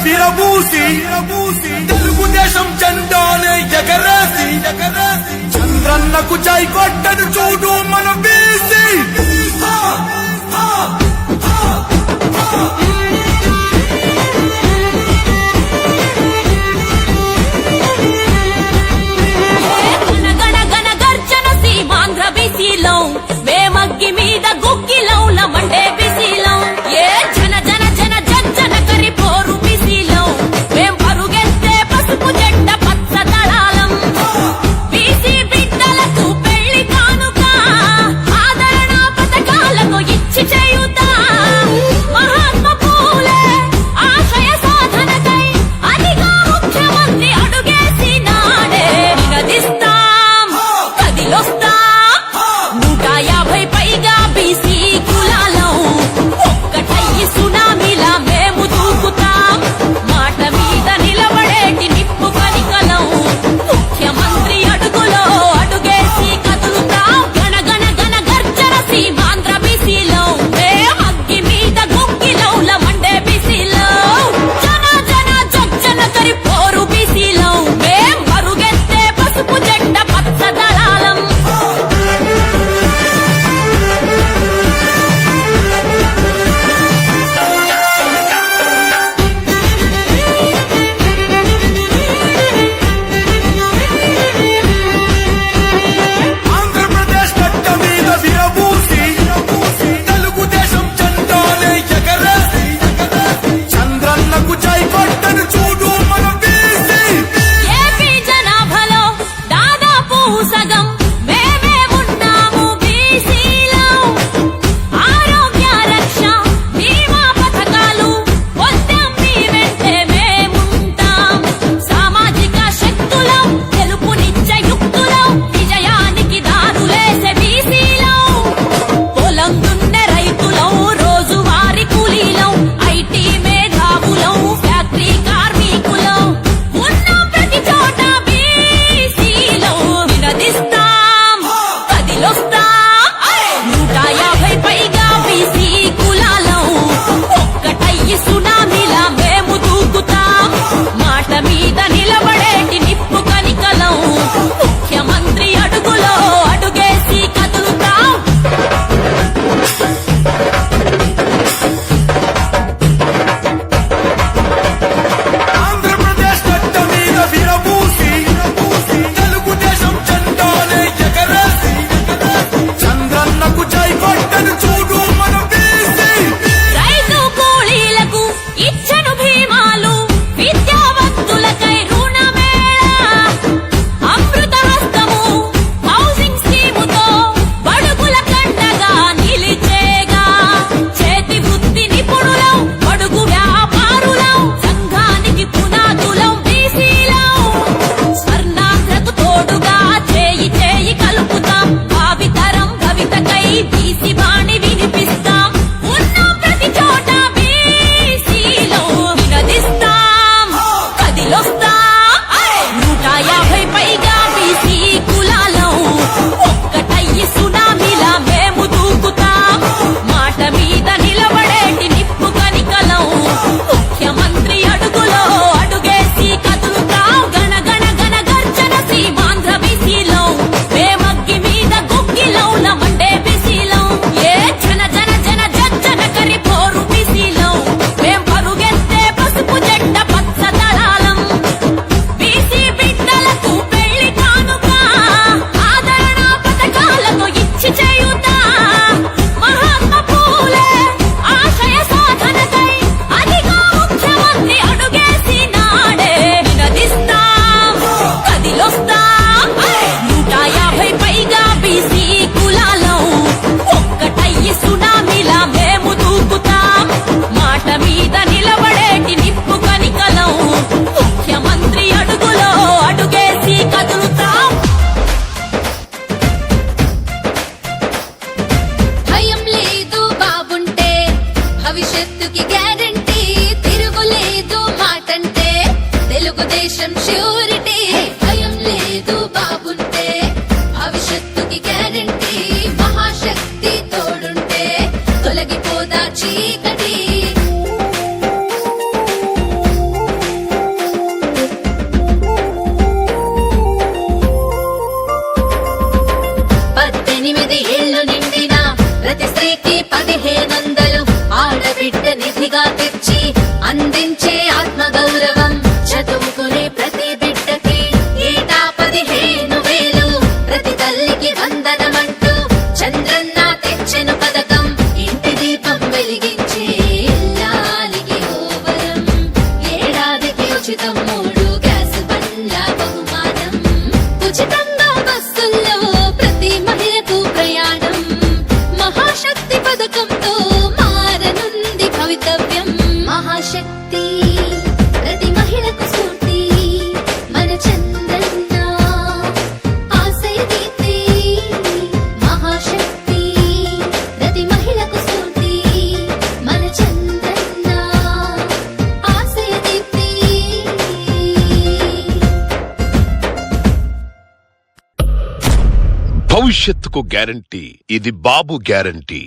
విరబూసి తెలుగుదేశం జెండానే ఎగరేసి చంద్రన్నకు జై కొట్టను చూడు మన బీసీ. మేమగ్గి మీద గుక్కిలౌల మండే బిసిలో ఏ జన జన జన జన కరి పోరు బిసిలో మేం పరుగెత్తే పసుపు జెండ పచ్చ దళాలం బీసీ బిడ్డలకు పెళ్లి కానుక ఆదరణ పథకాలకు ఇచ్చి చేయుతా మహాత్మా పూలే ఆశయ సాధనకై అదిగా ముఖ్యమంత్రి అడుగేసి నాడే నిగదిస్తాం కదిలొస్తాం. 150 పైగా బీసీ కులాలం ఒక్కటయ్యి సునామీలా మేము దూకుతాం. మాట మీద నిలబడేటి నిప్పు కనికలం ముఖ్యమంత్రి అడుగులో అడుగేసి కదులుతాం. గణ గణ గణ గర్జన సీమాంధ్ర బీసీలో మేమగ్గి మీద గుక్కిలౌల మండే బీసీలో జన జన జన కరి పోరు బీసీలో మేం పరుగెత్తే పసుపు జెండ పచ్చ దళాలం. భవిష్యత్తుకు గ్యారంటీ. ఇది బాబు గ్యారంటీ.